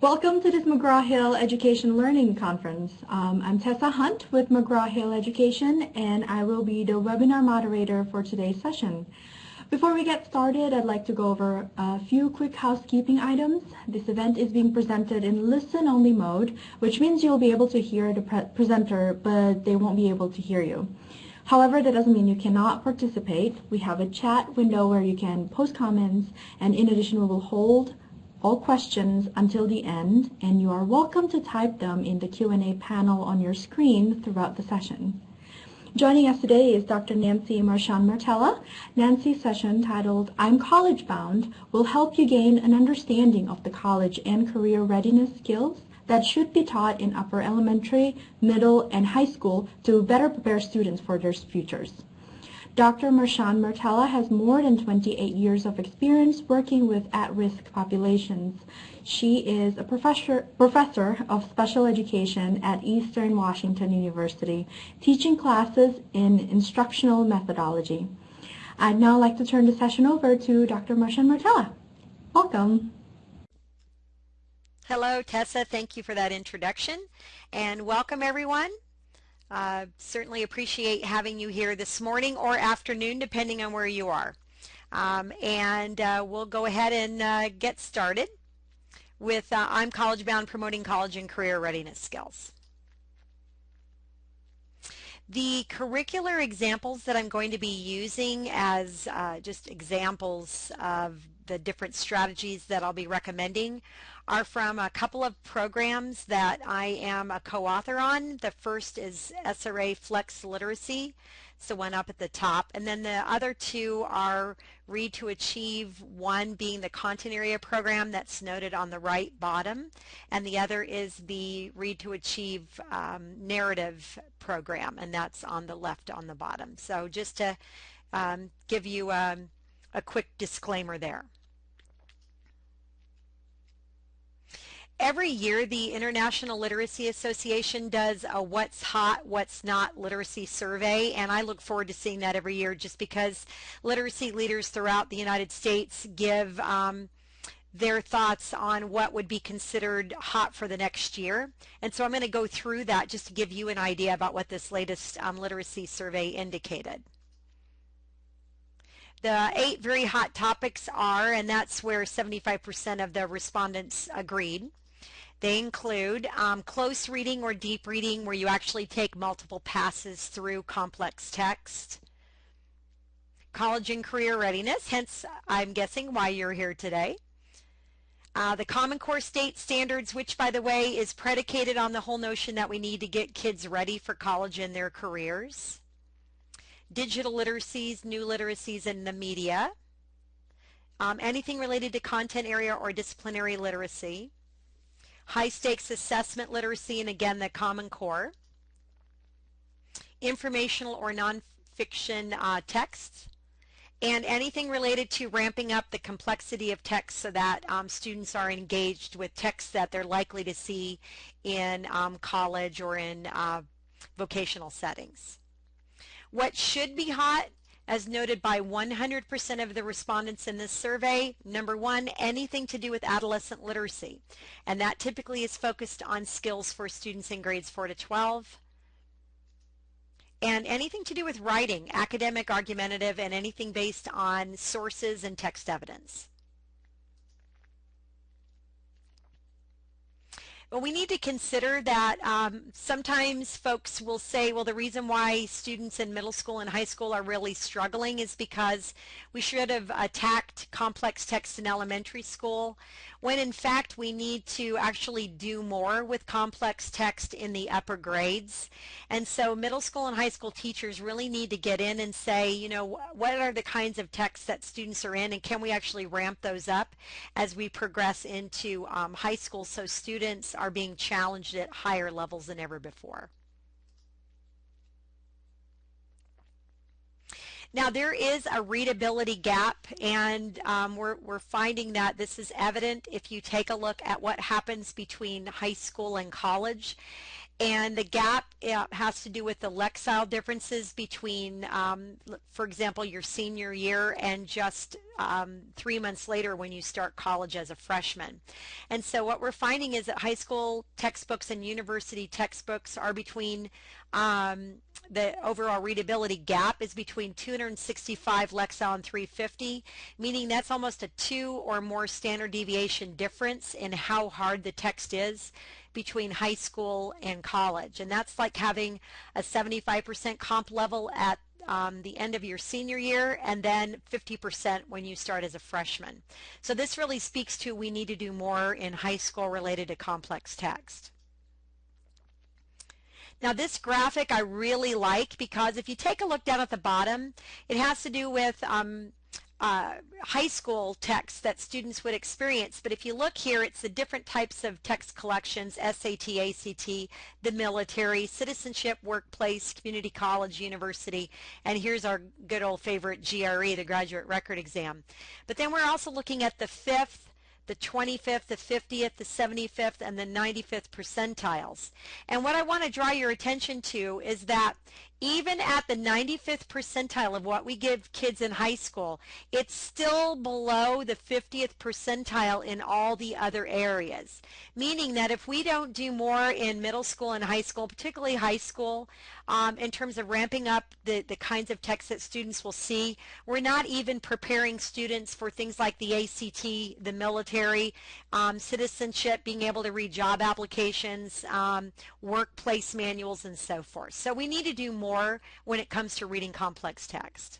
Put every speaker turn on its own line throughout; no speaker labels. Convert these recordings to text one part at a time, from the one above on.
Welcome to this McGraw-Hill Education Learning Conference. I'm Tessa Hunt with McGraw-Hill Education, and I will be the webinar moderator for today's session. Before we get started, I'd like to go over a few quick housekeeping items. This event is being presented in listen-only mode, which means you'll be able to hear the presenter, but they won't be able to hear you. However, that doesn't mean you cannot participate. We have a chat window where you can post comments, and in addition, we will hold all questions until the end, and you are welcome to type them in the Q&A panel on your screen throughout the session. Joining us today is Dr. Nancy Marchand-Maretlla. Nancy's session, titled I'm College Bound, will help you gain an understanding of the college and career readiness skills that should be taught in upper elementary, middle, and high school to better prepare students for their futures. Dr. Marchand-Maretlla has more than 28 years of experience working with at-risk populations. She is a professor of special education at Eastern Washington University, teaching classes in instructional methodology. I'd now like to turn the session over to Dr. Marchand-Maretlla. Welcome.
Hello, Tessa. Thank you for that introduction, and welcome everyone. Certainly appreciate having you here this morning or afternoon, depending on where you are. We'll go ahead and get started with I'm College Bound, Promoting College and Career Readiness Skills. The curricular examples that I'm going to be using as just examples of the different strategies that I'll be recommending are from a couple of programs that I am a co-author on. The first is SRA Flex Literacy, it's the one up at the top, and then the other two are Read to Achieve, one being the content area program that's noted on the right bottom, and the other is the Read to Achieve narrative program, and that's on the left on the bottom. So just to give you a quick disclaimer there. Every year, the International Literacy Association does a what's hot, what's not literacy survey, and I look forward to seeing that every year just because literacy leaders throughout the United States give their thoughts on what would be considered hot for the next year. And so I'm going to go through that just to give you an idea about what this latest literacy survey indicated. The 8 very hot topics are, and that's where 75% of the respondents agreed. They include close reading or deep reading, where you actually take multiple passes through complex text. College and career readiness, hence I'm guessing why you're here today. The Common Core state standards, which by the way is predicated on the whole notion that we need to get kids ready for college and their careers. Digital literacies, new literacies in the media. Anything related to content area or disciplinary literacy. High stakes assessment literacy, and again the Common Core. Informational or nonfiction texts. And anything related to ramping up the complexity of text so that students are engaged with texts that they're likely to see in college or in vocational settings. What should be hot, as noted by 100% of the respondents in this survey, number one, anything to do with adolescent literacy. And that typically is focused on skills for students in grades 4 to 12. And anything to do with writing, academic, argumentative, and anything based on sources and text evidence. But we need to consider that sometimes folks will say, well, the reason why students in middle school and high school are really struggling is because we should have attacked complex text in elementary school, when in fact we need to actually do more with complex text in the upper grades. And so middle school and high school teachers really need to get in and say, you know, what are the kinds of texts that students are in, and can we actually ramp those up as we progress into high school so students are being challenged at higher levels than ever before. Now there is a readability gap, and we're finding that this is evident if you take a look at what happens between high school and college. And the gap has to do with the lexile differences between, for example, your senior year and just 3 months later when you start college as a freshman. And so what we're finding is that high school textbooks and university textbooks are between the overall readability gap is between 265 lexile and 350, meaning that's almost a 2 or more standard deviation difference in how hard the text is between high school and college. And that's like having a 75% comp level at the end of your senior year and then 50% when you start as a freshman. So this really speaks to we need to do more in high school related to complex text. Now this graphic I really like because if you take a look down at the bottom, it has to do with high school text that students would experience. But if you look here, it's the different types of text collections: SAT, ACT, the military, citizenship, workplace, community college, university, and here's our good old favorite GRE, the graduate record exam. But then we're also looking at the 5th, the 25th, the 50th, the 75th, and the 95th percentiles. And what I want to draw your attention to is that even at the 95th percentile of what we give kids in high school, it's still below the 50th percentile in all the other areas. Meaning that if we don't do more in middle school and high school, particularly high school, in terms of ramping up the kinds of texts that students will see, we're not even preparing students for things like the ACT, the military, citizenship, being able to read job applications, workplace manuals, and so forth. So we need to do more when it comes to reading complex text.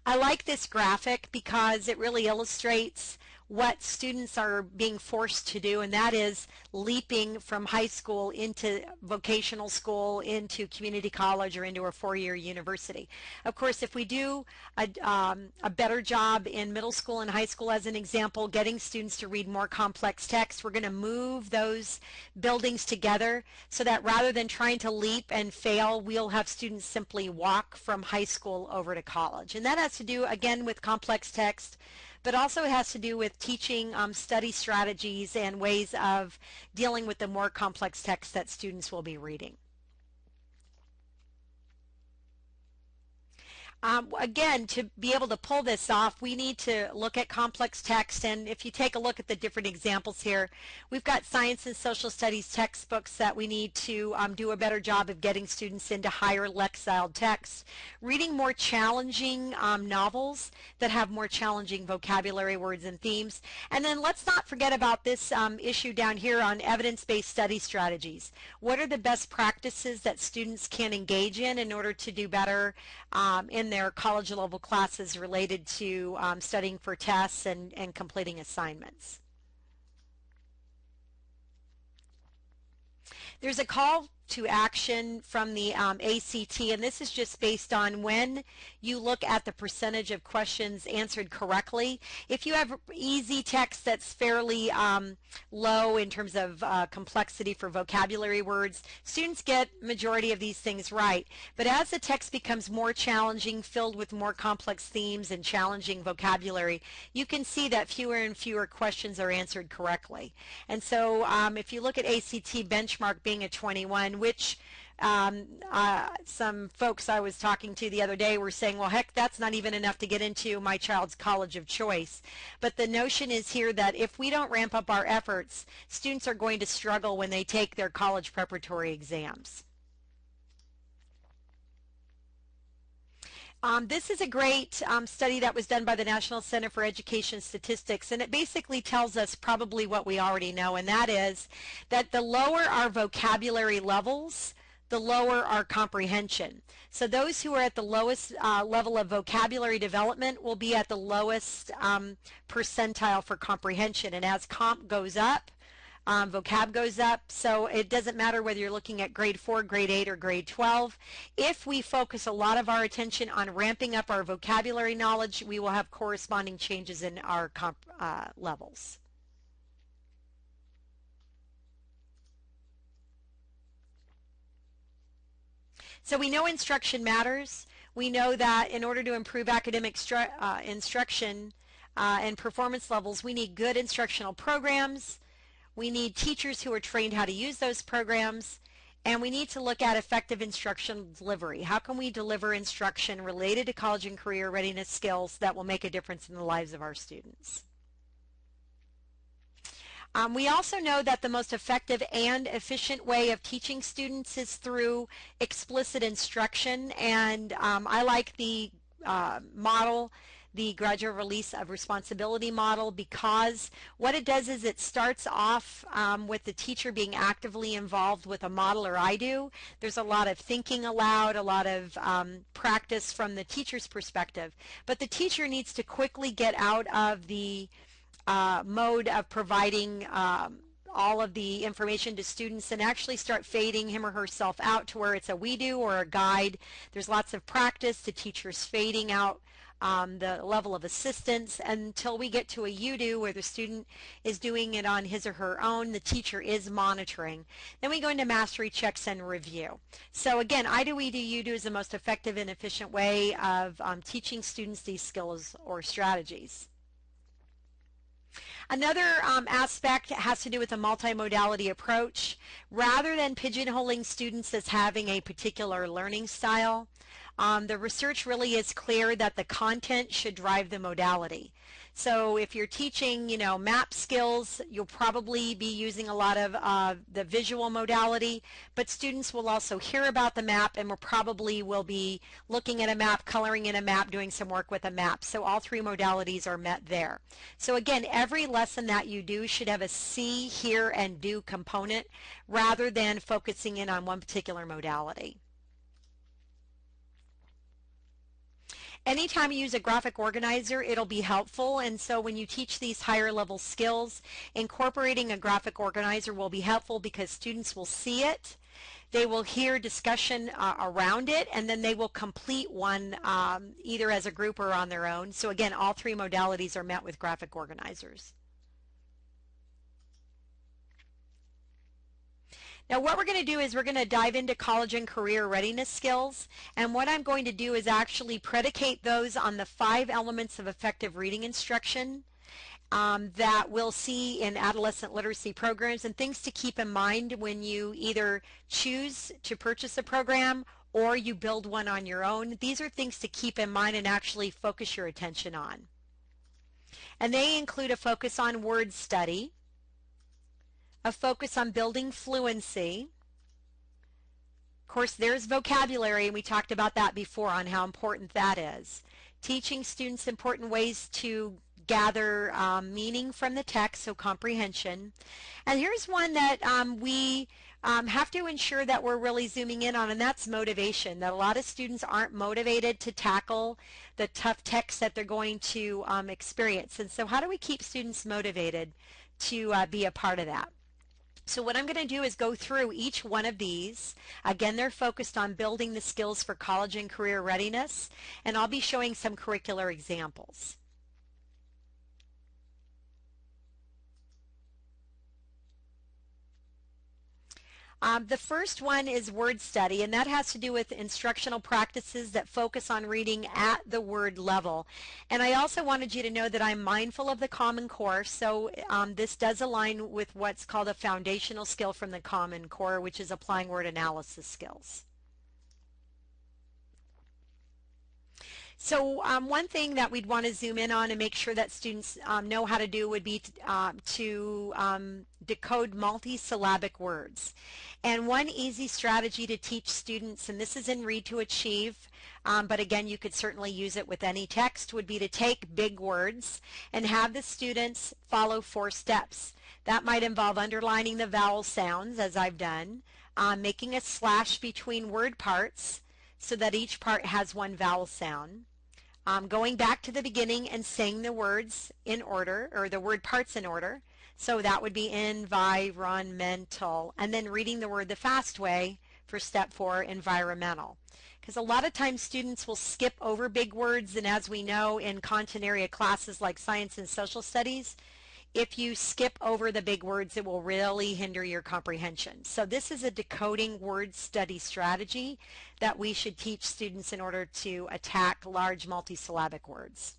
I like this graphic because it really illustrates what students are being forced to do, and that is leaping from high school into vocational school, into community college, or into a four-year university. Of course, if we do a better job in middle school and high school, as an example, getting students to read more complex text, we're going to move those buildings together so that rather than trying to leap and fail, we'll have students simply walk from high school over to college. And that has to do, again, with complex text, but also it has to do with teaching study strategies and ways of dealing with the more complex texts that students will be reading. Again, to be able to pull this off, we need to look at complex text, and if you take a look at the different examples here, we've got science and social studies textbooks that we need to do a better job of getting students into higher lexile texts, reading more challenging novels that have more challenging vocabulary, words, and themes, and then let's not forget about this issue down here on evidence-based study strategies. What are the best practices that students can engage in order to do better in their college level classes related to studying for tests and completing assignments? There's a call to action from the ACT, and this is just based on when you look at the percentage of questions answered correctly. If you have easy text that's fairly low in terms of complexity for vocabulary words, students get majority of these things right. But as the text becomes more challenging, filled with more complex themes and challenging vocabulary, you can see that fewer and fewer questions are answered correctly. And so if you look at ACT benchmark being a 21, which some folks I was talking to the other day were saying, well, heck, that's not even enough to get into my child's college of choice. But the notion is here that if we don't ramp up our efforts, students are going to struggle when they take their college preparatory exams. This is a great study that was done by the National Center for Education Statistics, and it basically tells us probably what we already know, and that is that the lower our vocabulary levels, the lower our comprehension. So those who are at the lowest level of vocabulary development will be at the lowest percentile for comprehension, and as comp goes up, vocab goes up. So it doesn't matter whether you're looking at grade 4, grade 8, or grade 12. If we focus a lot of our attention on ramping up our vocabulary knowledge, we will have corresponding changes in our comp levels. So we know instruction matters. We know that in order to improve academic instruction and performance levels, we need good instructional programs. We need teachers who are trained how to use those programs. And we need to look at effective instructional delivery. How can we deliver instruction related to college and career readiness skills that will make a difference in the lives of our students? We also know that the most effective and efficient way of teaching students is through explicit instruction, and I like the model, the gradual release of responsibility model, because what it does is it starts off with the teacher being actively involved with a model, or I do. There's a lot of thinking aloud, a lot of practice from the teacher's perspective, but the teacher needs to quickly get out of the mode of providing all of the information to students and actually start fading him or herself out to where it's a we do or a guide. There's lots of practice, the teacher's fading out the level of assistance until we get to a you do where the student is doing it on his or her own, the teacher is monitoring. Then we go into mastery checks and review. So again, I do, we do, you do is the most effective and efficient way of teaching students these skills or strategies. Another aspect has to do with a multimodality approach. Rather than pigeonholing students as having a particular learning style, the research really is clear that the content should drive the modality. So if you're teaching, map skills, you'll probably be using a lot of the visual modality, but students will also hear about the map and will be looking at a map, coloring in a map, doing some work with a map. So all three modalities are met there. So again, every lesson that you do should have a see, hear, and do component rather than focusing in on one particular modality. Anytime you use a graphic organizer, it'll be helpful, and so when you teach these higher level skills, incorporating a graphic organizer will be helpful because students will see it, they will hear discussion around it, and then they will complete one either as a group or on their own. So again, all three modalities are met with graphic organizers. Now what we're going to do is we're going to dive into college and career readiness skills, and what I'm going to do is actually predicate those on the 5 elements of effective reading instruction that we'll see in adolescent literacy programs, and things to keep in mind when you either choose to purchase a program or you build one on your own. These are things to keep in mind and actually focus your attention on. And they include a focus on word study, a focus on building fluency. Of course, there's vocabulary, and we talked about that before on how important that is. Teaching students important ways to gather meaning from the text, so comprehension. And here's one that we have to ensure that we're really zooming in on, and that's motivation. That a lot of students aren't motivated to tackle the tough text that they're going to experience. And so how do we keep students motivated to be a part of that? So what I'm going to do is go through each one of these. Again, they're focused on building the skills for college and career readiness, and I'll be showing some curricular examples. The first one is word study, and that has to do with instructional practices that focus on reading at the word level. And I also wanted you to know that I'm mindful of the Common Core, so this does align with what's called a foundational skill from the Common Core, which is applying word analysis skills. So one thing that we'd want to zoom in on and make sure that students know how to do would be to decode multi-syllabic words. And one easy strategy to teach students, and this is in Read to Achieve, but again you could certainly use it with any text, would be to take big words and have the students follow 4 steps. That might involve underlining the vowel sounds, as I've done, making a slash between word parts so that each part has one vowel sound, going back to the beginning and saying the words in order, or the word parts in order. So that would be environmental, and then reading the word the fast way for step 4, environmental. Because a lot of times students will skip over big words, and as we know in content area classes like science and social studies, if you skip over the big words, it will really hinder your comprehension. So this is a decoding word study strategy that we should teach students in order to attack large multisyllabic words.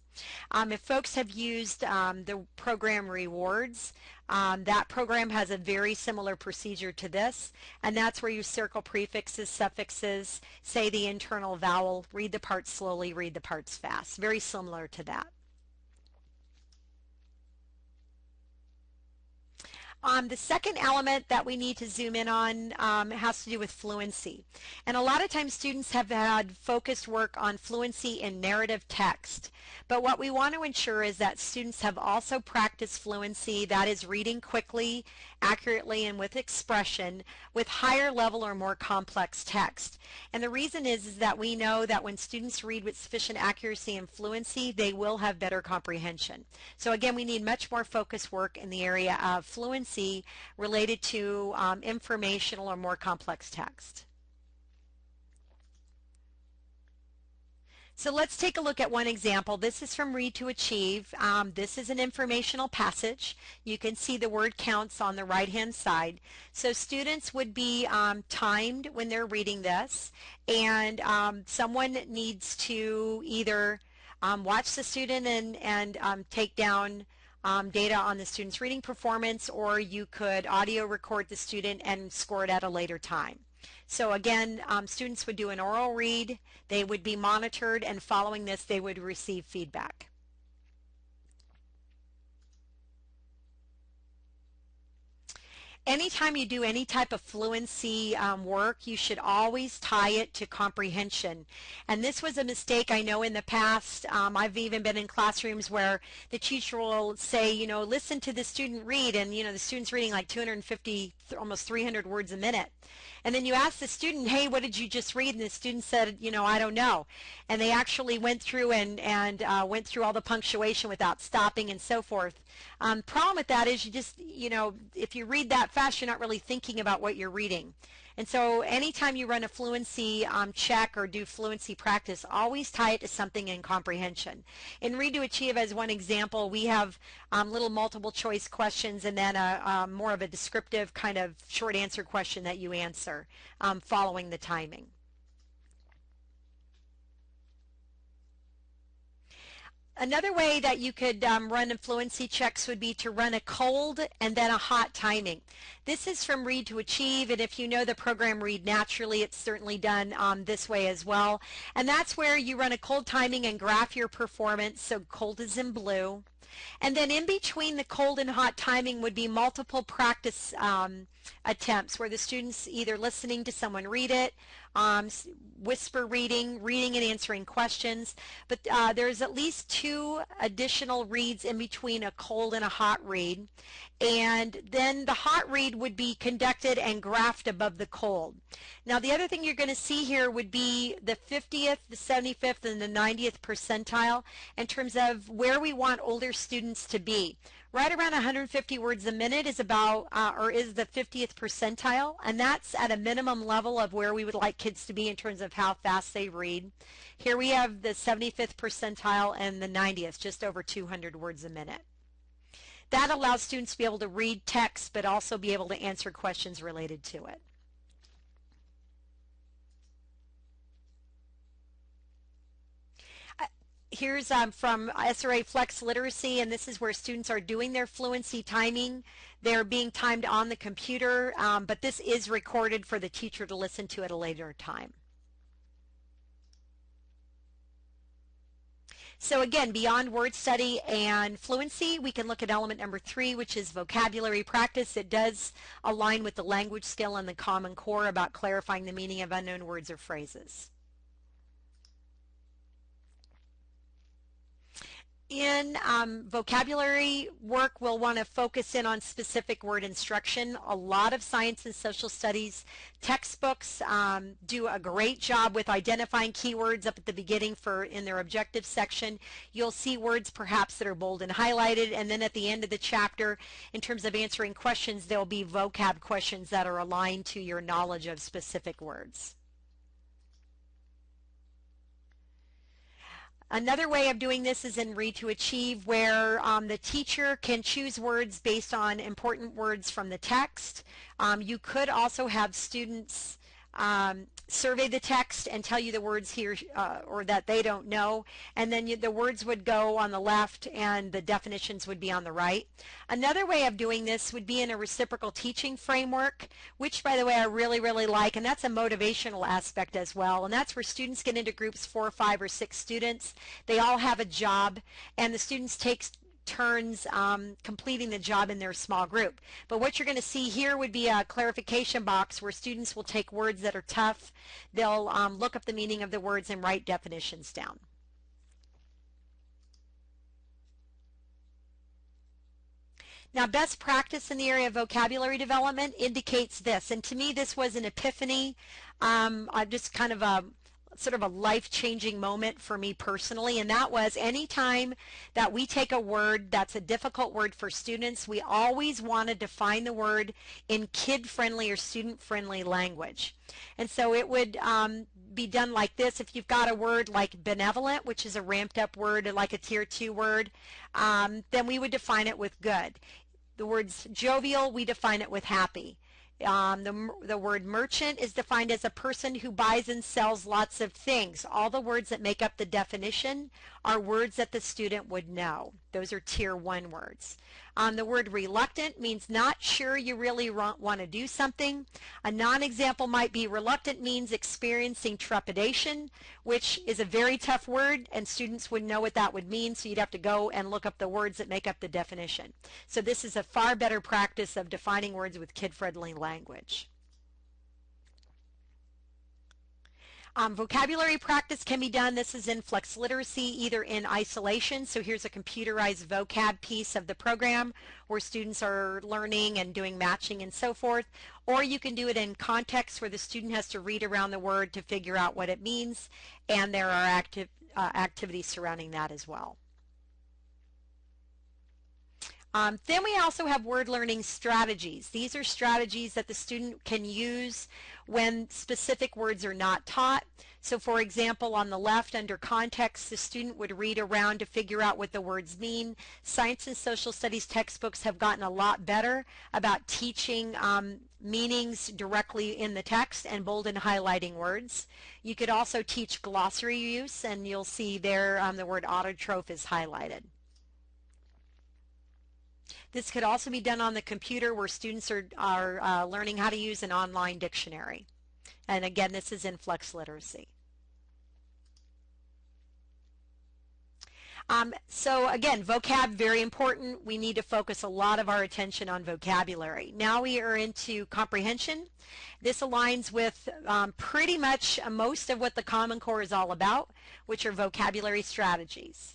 If folks have used the program Rewards, that program has a very similar procedure to this, and that's where you circle prefixes, suffixes, say the internal vowel, read the parts slowly, read the parts fast. Very similar to that. The second element that we need to zoom in on has to do with fluency. And a lot of times students have had focused work on fluency in narrative text. But what we want to ensure is that students have also practiced fluency, that is reading quickly, accurately, and with expression, with higher level or more complex text. And the reason is that we know that when students read with sufficient accuracy and fluency, they will have better comprehension. So again, we need much more focused work in the area of fluency related to informational or more complex text. So let's take a look at one example. This is from Read to Achieve. This is an informational passage. You can see the word counts on the right-hand side. So students would be timed when they're reading this, and someone needs to either watch the student and take down data on the student's reading performance, or you could audio record the student and score it at a later time. So again, students would do an oral read, they would be monitored, and following this they would receive feedback. Anytime you do any type of fluency work, you should always tie it to comprehension. And this was a mistake I know in the past. I've even been in classrooms where the teacher will say, you know, listen to the student read, and you know the student's reading like 250, almost 300 words a minute. And then you ask the student, hey, what did you just read? And the student said, you know, I don't know. And they actually went through and went through all the punctuation without stopping and so forth. Problem with that is you just, you know, if you read that fast, you're not really thinking about what you're reading. And so anytime you run a fluency check or do fluency practice, always tie it to something in comprehension. In Read to Achieve, as one example, we have little multiple choice questions and then more of a descriptive kind of short answer question that you answer following the timing. Another way that you could run fluency checks would be to run a cold and then a hot timing. This is from Read to Achieve, and if you know the program Read Naturally, it's certainly done this way as well. And that's where you run a cold timing and graph your performance, so cold is in blue. And then in between the cold and hot timing would be multiple practice attempts where the students either listening to someone read it, whisper reading, reading and answering questions. But there's at least 2 additional reads in between a cold and a hot read. And then the hot read would be conducted and graphed above the cold. Now the other thing you're going to see here would be the 50th, the 75th, and the 90th percentile in terms of where we want older students to be. Right around 150 words a minute is about, or is the 50th percentile, and that's at a minimum level of where we would like kids to be in terms of how fast they read. Here we have the 75th percentile and the 90th, just over 200 words a minute. That allows students to be able to read text, but also be able to answer questions related to it. Here's from SRA Flex Literacy, and this is where students are doing their fluency timing. They're being timed on the computer, but this is recorded for the teacher to listen to at a later time. So again, beyond word study and fluency, we can look at element number 3, which is vocabulary practice. It does align with the language skill and the Common Core about clarifying the meaning of unknown words or phrases. In vocabulary work, we'll want to focus in on specific word instruction. A lot of science and social studies textbooks do a great job with identifying keywords up at the beginning in their objective section. You'll see words perhaps that are bold and highlighted, and then at the end of the chapter, in terms of answering questions, there'll be vocab questions that are aligned to your knowledge of specific words. Another way of doing this is in Read to Achieve, where the teacher can choose words based on important words from the text. You could also have students survey the text and tell you the words here or that they don't know, and then the words would go on the left and the definitions would be on the right. Another way of doing this would be in a reciprocal teaching framework, which by the way I really like, and that's a motivational aspect as well, and that's where students get into groups 4, 5, or 6 students. They all have a job and the students take turns completing the job in their small group. But what you're going to see here would be a clarification box where students will take words that are tough. They'll look up the meaning of the words and write definitions down. Now, best practice in the area of vocabulary development indicates this, and to me this was an epiphany. Just kind of a sort of a life-changing moment for me personally, and that was anytime that we take a word that's a difficult word for students, we always want to define the word in kid-friendly or student-friendly language. And so it would be done like this. If you've got a word like benevolent, which is a ramped up word, like a tier 2 word, then we would define it with good. The words jovial, we define it with happy. The word merchant is defined as a person who buys and sells lots of things. All the words that make up the definition are words that the student would know. Those are tier 1 words. The word reluctant means not sure you really want to do something. A non-example might be reluctant means experiencing trepidation, which is a very tough word, and students would know what that would mean, so you'd have to go and look up the words that make up the definition. So this is a far better practice of defining words with kid-friendly language. Vocabulary practice can be done. This is in Flex Literacy, either in isolation. So here's a computerized vocab piece of the program where students are learning and doing matching and so forth. Or you can do it in context where the student has to read around the word to figure out what it means. And there are activities surrounding that as well. Then we also have word learning strategies. These are strategies that the student can use when specific words are not taught. So for example, on the left under context, the student would read around to figure out what the words mean. Science and social studies textbooks have gotten a lot better about teaching meanings directly in the text and bold and highlighting words. You could also teach glossary use, and you'll see there the word autotroph is highlighted. This could also be done on the computer where students are learning how to use an online dictionary. And again, this is in Flex Literacy. So again, vocab, very important. We need to focus a lot of our attention on vocabulary. Now we are into comprehension. This aligns with pretty much most of what the Common Core is all about, which are vocabulary strategies.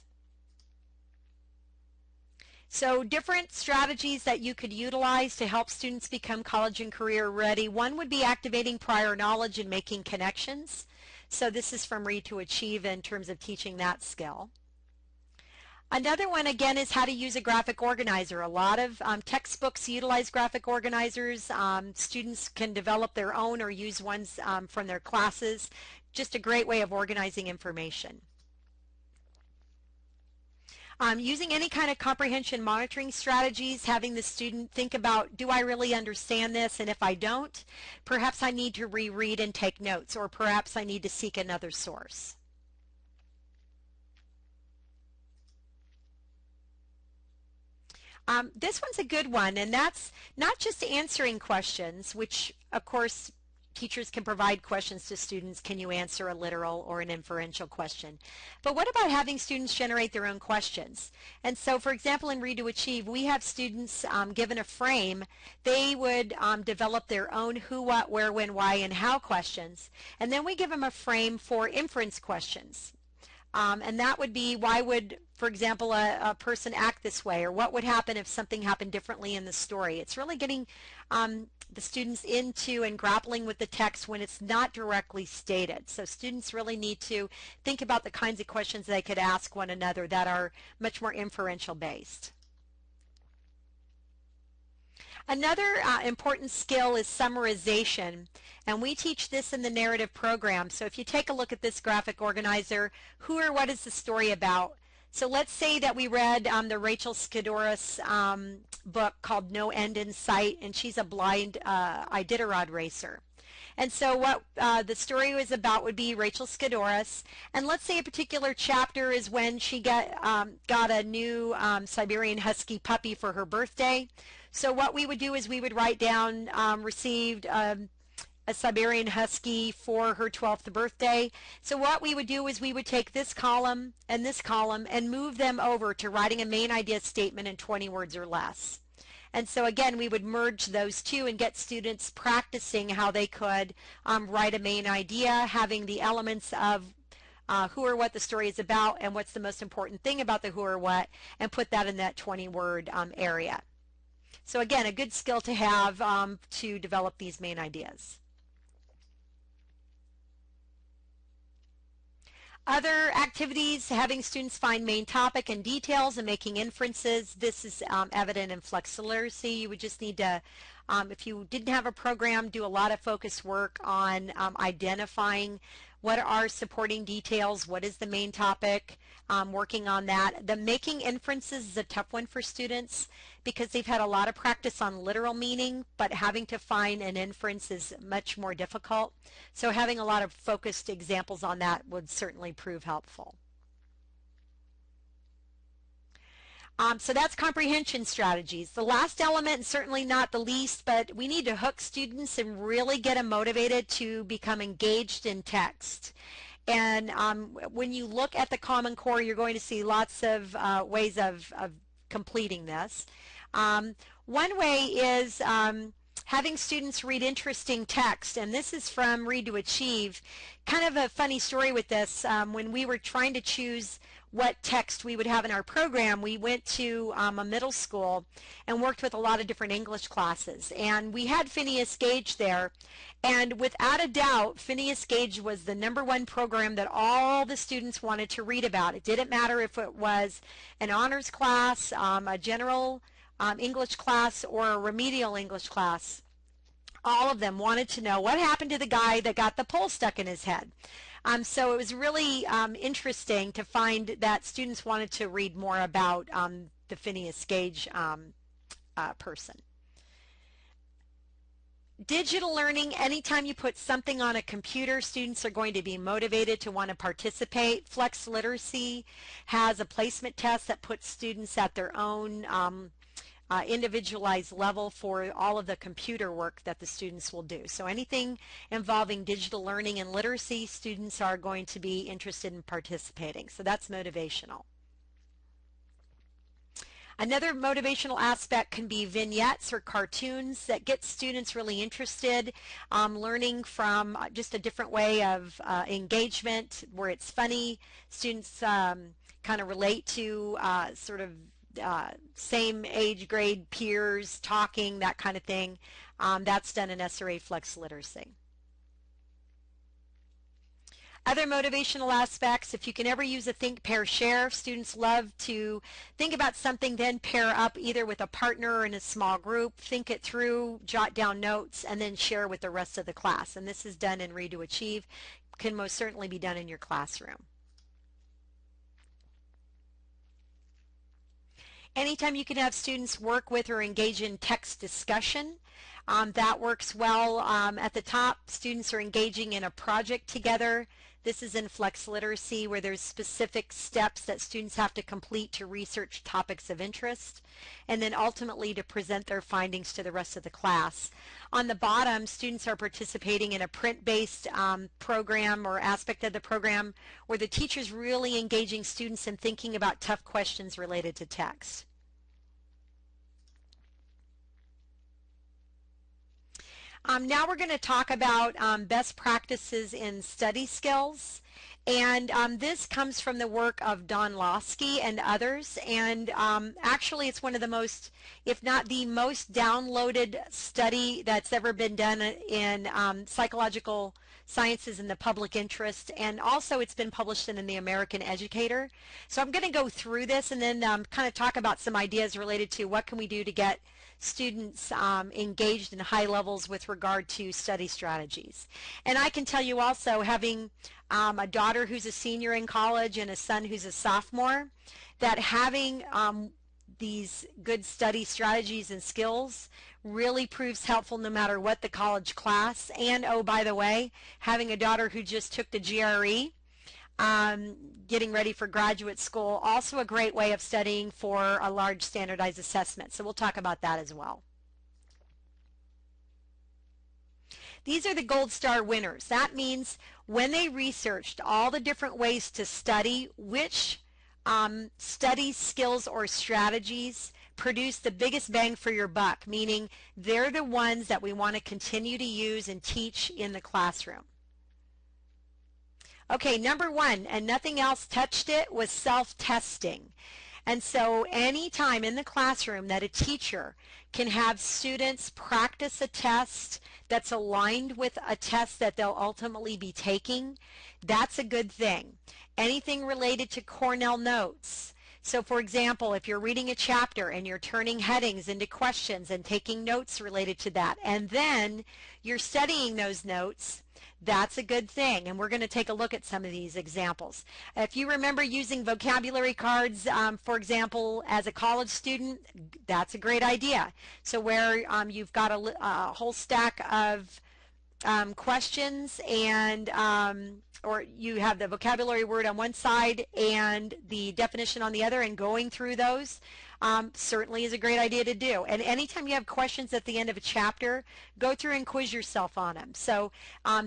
So different strategies that you could utilize to help students become college and career ready. One would be activating prior knowledge and making connections. So this is from Read to Achieve in terms of teaching that skill. Another one, again, is how to use a graphic organizer. A lot of textbooks utilize graphic organizers. Students can develop their own or use ones from their classes. Just a great way of organizing information. Using any kind of comprehension monitoring strategies, having the student think about, do I really understand this? And if I don't, perhaps I need to reread and take notes, or perhaps I need to seek another source. This one's a good one, and that's not just answering questions, which of course teachers can provide questions to students. Can you answer a literal or an inferential question? But what about having students generate their own questions? And so, for example, in Read to Achieve, we have students given a frame. They would develop their own who, what, where, when, why, and how questions. And then we give them a frame for inference questions. And that would be, why would, for example, a person act this way, or what would happen if something happened differently in the story? It's really getting the students into and grappling with the text when it's not directly stated. So students really need to think about the kinds of questions they could ask one another that are much more inferential based. Another important skill is summarization, and we teach this in the narrative program. So if you take a look at this graphic organizer, who or what is the story about? So let's say that we read the Rachel Skidoris book called No End in Sight, and she's a blind Iditarod racer. And so what the story was about would be Rachel Skidoris, and let's say a particular chapter is when she got a new Siberian Husky puppy for her birthday. So what we would do is we would write down received a Siberian Husky for her 12th birthday. So what we would do is we would take this column and move them over to writing a main idea statement in 20 words or less. And so again, we would merge those two and get students practicing how they could write a main idea, having the elements of who or what the story is about and what's the most important thing about the who or what, and put that in that 20-word area. So again, a good skill to have to develop these main ideas. Other activities, having students find main topic and details and making inferences. This is evident in Flexiliteracy. You would just need to, if you didn't have a program, do a lot of focus work on identifying what are supporting details, what is the main topic, working on that. The making inferences is a tough one for students because they've had a lot of practice on literal meaning, but having to find an inference is much more difficult. So having a lot of focused examples on that would certainly prove helpful. So that's comprehension strategies. The last element, and certainly not the least, but we need to hook students and really get them motivated to become engaged in text. And when you look at the Common Core, you're going to see lots of ways of completing this. One way is having students read interesting text, and this is from Read to Achieve. Kind of a funny story with this. When we were trying to choose what text we would have in our program, we went to a middle school and worked with a lot of different English classes, and we had Phineas Gage there, and without a doubt Phineas Gage was the #1 program that all the students wanted to read about. It didn't matter if it was an honors class, a general English class, or a remedial English class. All of them wanted to know what happened to the guy that got the pole stuck in his head. So it was really interesting to find that students wanted to read more about the Phineas Gage person. Digital learning, anytime you put something on a computer, students are going to be motivated to want to participate. Flexiliteracy has a placement test that puts students at their own individualized level for all of the computer work that the students will do. So anything involving digital learning and literacy, students are going to be interested in participating. So that's motivational. Another motivational aspect can be vignettes or cartoons that get students really interested, learning from just a different way of engagement where it's funny. Students kind of relate to sort of same age grade peers talking, that kind of thing. That's done in SRA Flexiliteracy. Other motivational aspects, if you can ever use a think, pair, share, students love to think about something, then pair up either with a partner or in a small group, think it through, jot down notes, and then share with the rest of the class. And this is done in Read to Achieve, can most certainly be done in your classroom. Anytime you can have students work with or engage in text discussion, that works well. At the top, students are engaging in a project together. This is in Flexiliteracy where there's specific steps that students have to complete to research topics of interest and then ultimately to present their findings to the rest of the class. On the bottom, students are participating in a print-based program or aspect of the program where the teacher's really engaging students in thinking about tough questions related to text. Now we're going to talk about best practices in study skills, and this comes from the work of Don Losky and others, and actually it's one of the most, if not the most downloaded study that's ever been done in psychological sciences in the public interest, and also it's been published in the American Educator. So I'm going to go through this and then kind of talk about some ideas related to what can we do to get students engaged in high levels with regard to study strategies. And I can tell you also, having a daughter who's a senior in college and a son who's a sophomore, that having these good study strategies and skills really proves helpful no matter what the college class. And oh, by the way, having a daughter who just took the GRE, getting ready for graduate school, also a great way of studying for a large standardized assessment. So we'll talk about that as well. These are the gold star winners. That means when they researched all the different ways to study, which study skills or strategies produce the biggest bang for your buck, meaning they're the ones that we want to continue to use and teach in the classroom. Okay, number one, and nothing else touched it, was self-testing. And so any time in the classroom that a teacher can have students practice a test that's aligned with a test that they'll ultimately be taking, that's a good thing. Anything related to Cornell notes. So for example, if you're reading a chapter and you're turning headings into questions and taking notes related to that, and then you're studying those notes, that's a good thing. And we're going to take a look at some of these examples. If you remember using vocabulary cards, for example, as a college student, that's a great idea. So where you've got a whole stack of questions and or you have the vocabulary word on one side and the definition on the other, and going through those certainly is a great idea to do. And anytime you have questions at the end of a chapter, go through and quiz yourself on them. So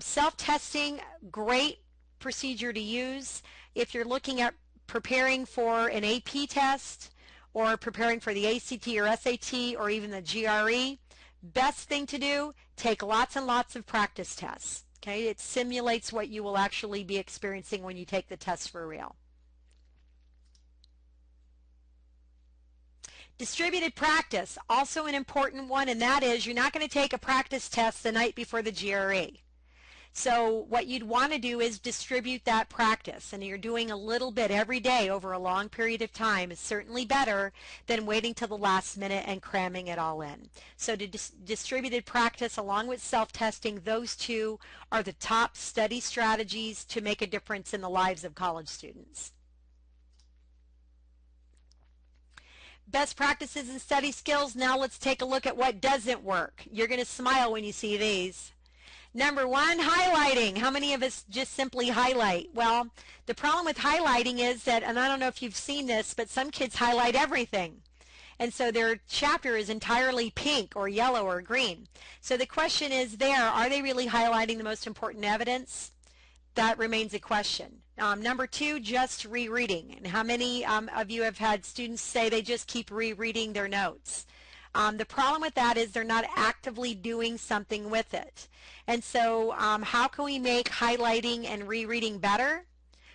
self-testing, great procedure to use if you're looking at preparing for an AP test or preparing for the ACT or SAT or even the GRE. Best thing to do, take lots and lots of practice tests. Okay, it simulates what you will actually be experiencing when you take the test for real. Distributed practice, also an important one, and that is you're not going to take a practice test the night before the GRE. So what you'd want to do is distribute that practice, and you're doing a little bit every day over a long period of time is certainly better than waiting till the last minute and cramming it all in. So to distributed practice along with self-testing, those two are the top study strategies to make a difference in the lives of college students. Best practices and study skills. Now let's take a look at what doesn't work. You're going to smile when you see these. Number one, highlighting. How many of us just simply highlight? Well, the problem with highlighting is that, and I don't know if you've seen this, but some kids highlight everything. And so their chapter is entirely pink or yellow or green. So the question is there, are they really highlighting the most important evidence? That remains a question. Number two, just rereading. And how many of you have had students say they just keep rereading their notes? The problem with that is they're not actively doing something with it. And so how can we make highlighting and rereading better?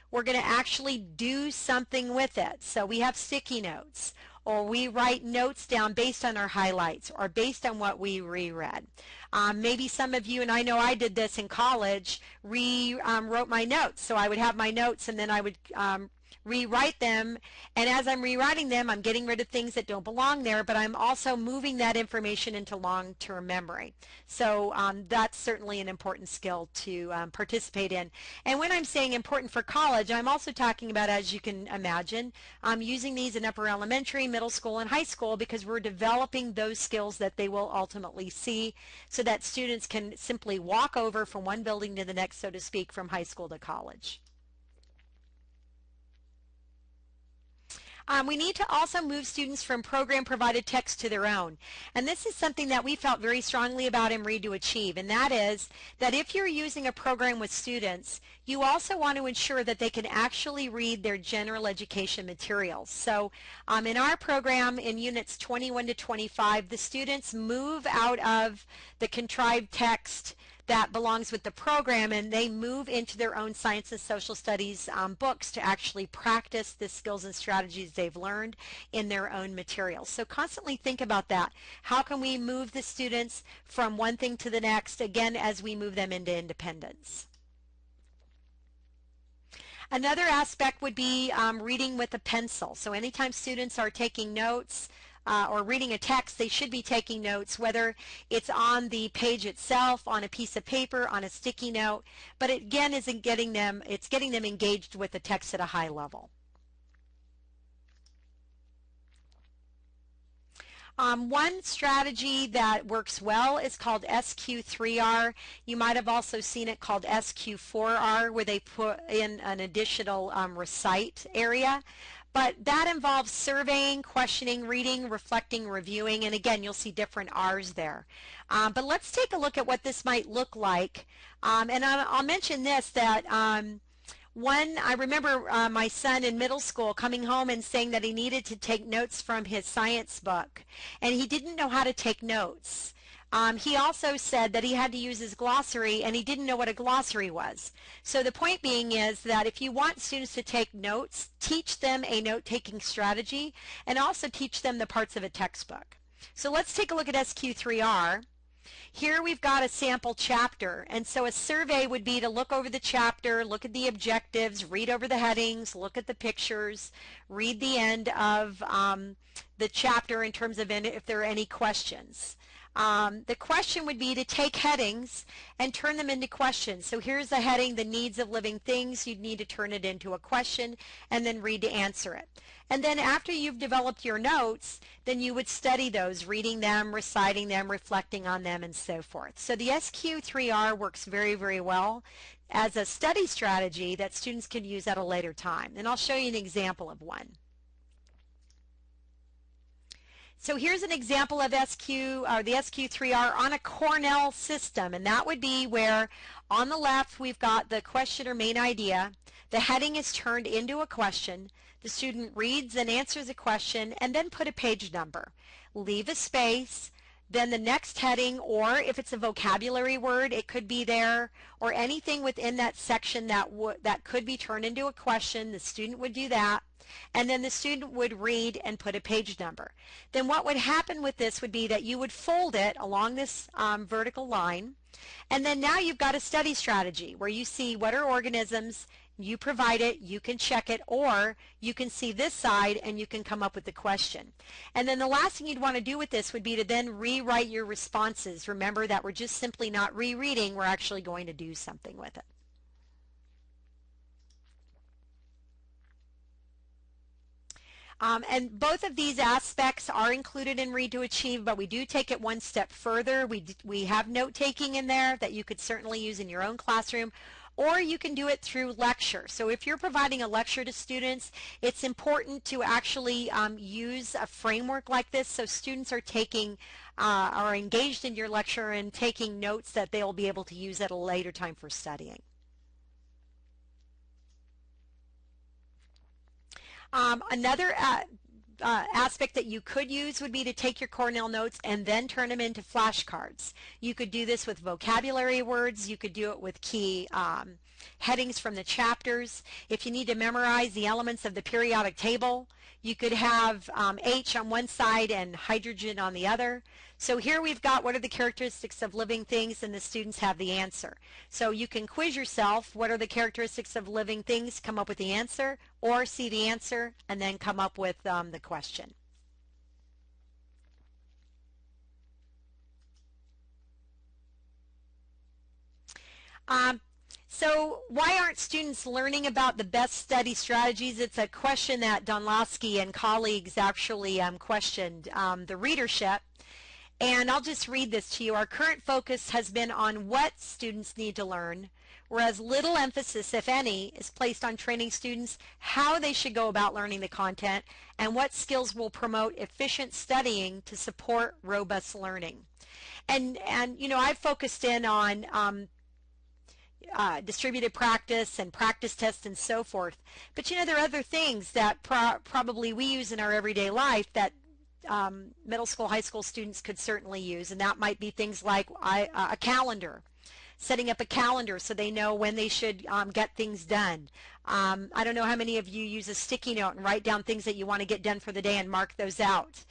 We're going to actually do something with it. So we have sticky notes, or we write notes down based on our highlights or based on what we reread. Maybe some of you, and I know I did this in college, wrote my notes. So I would have my notes and then I would rewrite them, and as I'm rewriting them, I'm getting rid of things that don't belong there, but I'm also moving that information into long-term memory. So that's certainly an important skill to participate in. And when I'm saying important for college, I'm also talking about, as you can imagine, using these in upper elementary, middle school, and high school, because we're developing those skills that they will ultimately see so that students can simply walk over from one building to the next, so to speak, from high school to college. We need to also move students from program-provided text to their own. And this is something that we felt very strongly about in Read to Achieve, and that is that if you're using a program with students, you also want to ensure that they can actually read their general education materials. So in our program in units 21 to 25, the students move out of the contrived text that belongs with the program, and they move into their own science and social studies books to actually practice the skills and strategies they've learned in their own materials. So constantly think about that. How can we move the students from one thing to the next, again, as we move them into independence? Another aspect would be reading with a pencil. So anytime students are taking notes, or reading a text, they should be taking notes, whether it's on the page itself, on a piece of paper, on a sticky note. But it, again, isn't getting them, it's getting them engaged with the text at a high level. One strategy that works well is called SQ3R. You might have also seen it called SQ4R, where they put in an additional recite area. But that involves surveying, questioning, reading, reflecting, reviewing, and again, you'll see different R's there. But let's take a look at what this might look like. And I'll mention this, that I remember my son in middle school coming home and saying that he needed to take notes from his science book, and he didn't know how to take notes. He also said that he had to use his glossary, and he didn't know what a glossary was. So the point being is that if you want students to take notes, teach them a note-taking strategy, and also teach them the parts of a textbook. So let's take a look at SQ3R. Here we've got a sample chapter, and so a survey would be to look over the chapter, look at the objectives, read over the headings, look at the pictures, read the end of the chapter in terms of if there are any questions. The question would be to take headings and turn them into questions. So here's the heading, the needs of living things. You'd need to turn it into a question and then read to answer it. And then after you've developed your notes, then you would study those, reading them, reciting them, reflecting on them, and so forth. So the SQ3R works very, very well as a study strategy that students can use at a later time. And I'll show you an example of one. So here's an example of the SQ3R on a Cornell system, and that would be where on the left we've got the question or main idea. The heading is turned into a question. The student reads and answers a question and then put a page number. Leave a space, then the next heading, or if it's a vocabulary word, it could be there, or anything within that section that could be turned into a question. The student would do that. And then the student would read and put a page number. Then what would happen with this would be that you would fold it along this vertical line, and then now you've got a study strategy where you see what are organisms, you provide it, you can check it, or you can see this side and you can come up with the question. And then the last thing you'd want to do with this would be to then rewrite your responses. Remember that we're just simply not rereading, we're actually going to do something with it. And both of these aspects are included in Read to Achieve, but we do take it one step further. We have note-taking in there that you could certainly use in your own classroom, or you can do it through lecture. So if you're providing a lecture to students, it's important to actually use a framework like this so students are are engaged in your lecture and taking notes that they'll be able to use at a later time for studying. Another aspect that you could use would be to take your Cornell notes and then turn them into flashcards. You could do this with vocabulary words. You could do it with key headings from the chapters. If you need to memorize the elements of the periodic table, you could have H on one side and hydrogen on the other. So here we've got what are the characteristics of living things, and the students have the answer. So you can quiz yourself, what are the characteristics of living things, come up with the answer, or see the answer and then come up with the question. So why aren't students learning about the best study strategies? It's a question that Donlowski and colleagues actually questioned the readership. And I'll just read this to you. Our current focus has been on what students need to learn, whereas little emphasis, if any, is placed on training students how they should go about learning the content and what skills will promote efficient studying to support robust learning. And you know, I've focused in on distributed practice and practice tests and so forth. But you know, there are other things that probably we use in our everyday life that middle school, high school students could certainly use, and that might be things like a calendar, setting up a calendar so they know when they should get things done. I don't know how many of you use a sticky note and write down things that you want to get done for the day and mark those out.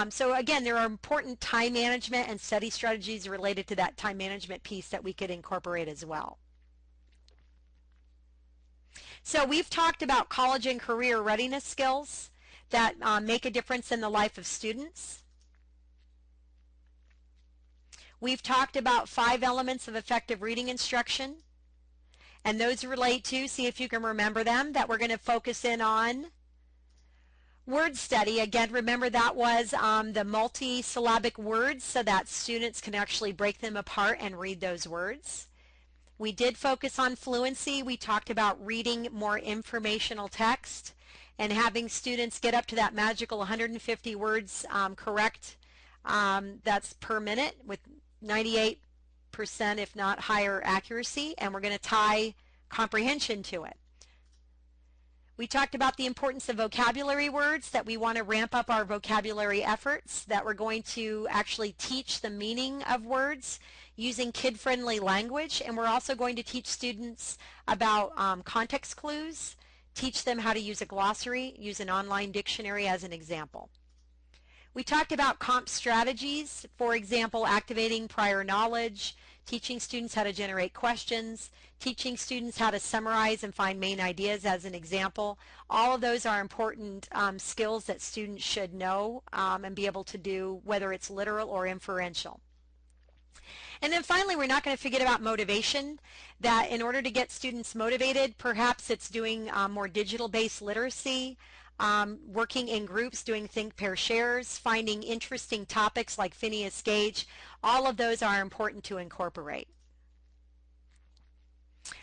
So again, there are important time management and study strategies related to that time management piece that we could incorporate as well. So we've talked about college and career readiness skills. that make a difference in the life of students. We've talked about 5 elements of effective reading instruction, and those relate to, see if you can remember them, that we're going to focus in on word study. Again, remember that was the multi-syllabic words so that students can actually break them apart and read those words. We did focus on fluency. We talked about reading more informational text and having students get up to that magical 150 words correct. That's per minute with 98% if not higher accuracy, and we're going to tie comprehension to it. We talked about the importance of vocabulary words, that we want to ramp up our vocabulary efforts, that we're going to actually teach the meaning of words using kid-friendly language, and we're also going to teach students about context clues, teach them how to use a glossary, use an online dictionary as an example. We talked about comp strategies, for example, activating prior knowledge, teaching students how to generate questions, teaching students how to summarize and find main ideas as an example. All of those are important skills that students should know and be able to do, whether it's literal or inferential. And then finally, we're not going to forget about motivation, that in order to get students motivated, perhaps it's doing more digital-based literacy, working in groups, doing think, pair, shares, finding interesting topics like Phineas Gage. All of those are important to incorporate.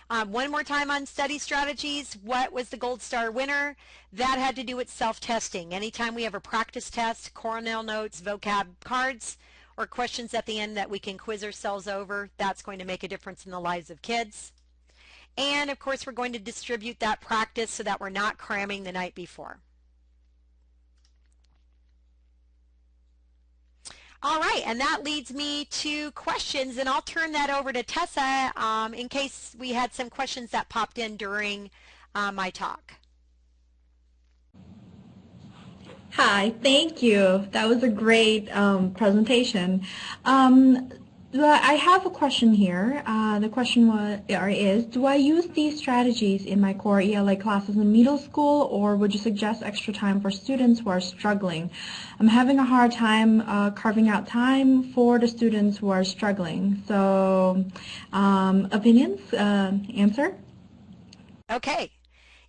One more time on study strategies. What was the gold star winner? That had to do with self-testing. Anytime we have a practice test, Cornell notes, vocab cards, or questions at the end that we can quiz ourselves over, that's going to make a difference in the lives of kids. And of course, we're going to distribute that practice so that we're not cramming the night before. All right, and that leads me to questions, and I'll turn that over to Tessa in case we had some questions that popped in during my talk.
Hi, thank you. That was a great presentation. I have a question here. The question is, do I use these strategies in my core ELA classes in middle school, or would you suggest extra time for students who are struggling? I'm having a hard time carving out time for the students who are struggling. So, opinions, answer?
Okay.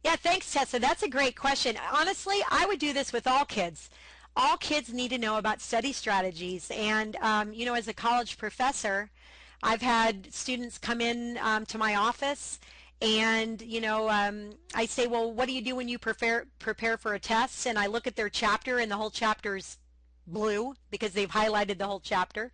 Yeah, thanks, Tessa. That's a great question. Honestly, I would do this with all kids. All kids need to know about study strategies. And, you know, as a college professor, I've had students come in to my office and, you know, I say, well, what do you do when you prepare for a test? And I look at their chapter and the whole chapter's blue because they've highlighted the whole chapter.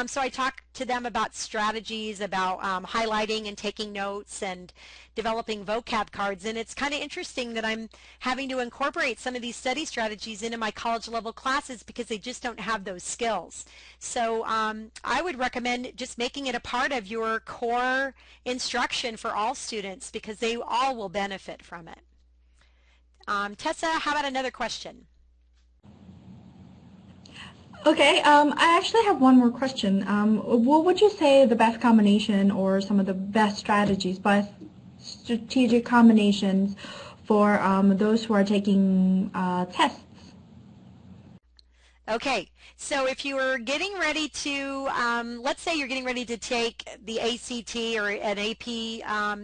So I talk to them about strategies, about highlighting and taking notes and developing vocab cards. And it's kind of interesting that I'm having to incorporate some of these study strategies into my college level classes because they just don't have those skills. So I would recommend just making it a part of your core instruction for all students because they all will benefit from it. Tessa, how about another question?
Okay, I actually have one more question. What would you say the best combination or some of the best strategies, best strategic combinations for those who are taking tests?
Okay, so if you were getting ready to, let's say you're getting ready to take the ACT or an AP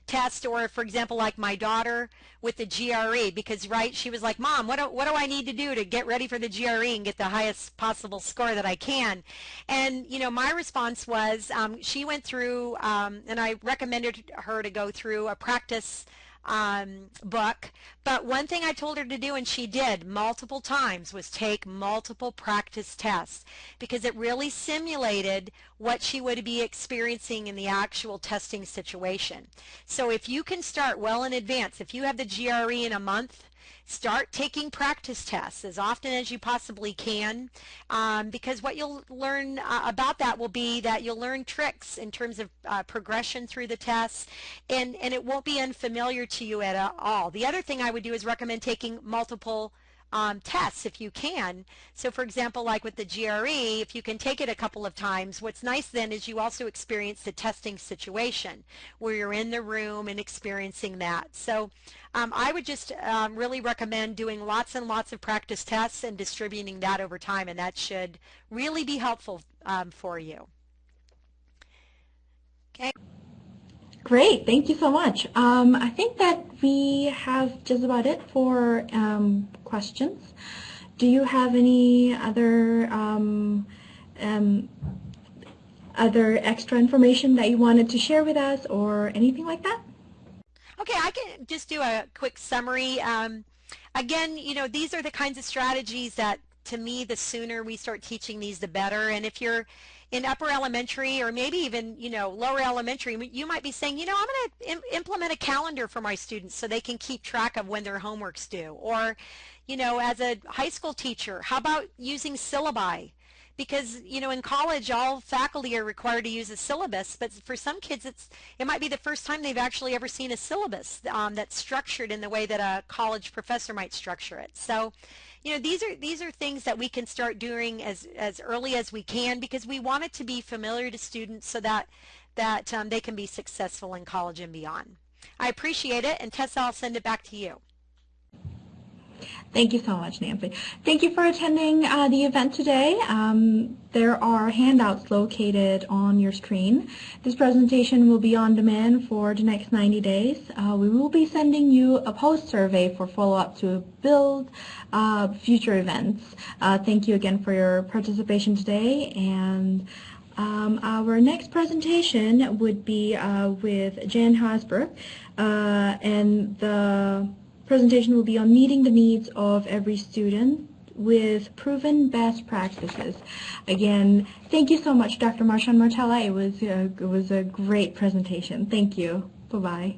test, or for example, like my daughter with the GRE, because right, she was like, Mom, what do I need to do to get ready for the GRE and get the highest possible score that I can? And you know, my response was, she went through, and I recommended her to go through a practice book, but one thing I told her to do, and she did multiple times, was take multiple practice tests because it really simulated what she would be experiencing in the actual testing situation. So if you can start well in advance, if you have the GRE in a month, start taking practice tests as often as you possibly can, because what you'll learn about that will be that you'll learn tricks in terms of progression through the tests, and it won't be unfamiliar to you at all. The other thing I would do is recommend taking multiple tests if you can. So for example, like with the GRE, if you can take it a couple of times, what's nice then is you also experience the testing situation where you're in the room and experiencing that. So I would just really recommend doing lots and lots of practice tests and distributing that over time, and that should really be helpful for you. Okay.
Great, thank you so much. I think that we have just about it for questions. Do you have any other extra information that you wanted to share with us or anything like that?
Okay, I can just do a quick summary. Again, these are the kinds of strategies that, to me, the sooner we start teaching these, the better. And if you're in upper elementary or maybe even, lower elementary, you might be saying, I'm going to implement a calendar for my students so they can keep track of when their homework's due. Or, as a high school teacher, how about using syllabi? Because in college all faculty are required to use a syllabus, but for some kids it might be the first time they've actually ever seen a syllabus that's structured in the way that a college professor might structure it. So these are things that we can start doing as early as we can, because we want it to be familiar to students so that they can be successful in college and beyond. I appreciate it, and Tessa, I'll send it back to you.
Thank you so much, Nancy. Thank you for attending the event today. There are handouts located on your screen. This presentation will be on demand for the next 90 days. We will be sending you a post survey for follow-up to build future events. Thank you again for your participation today. And our next presentation would be with Jan Hasbrook, and the presentation will be on meeting the needs of every student with proven best practices. Again, thank you so much, Dr. Marchand-Martella. It was a great presentation. Thank you. Bye-bye.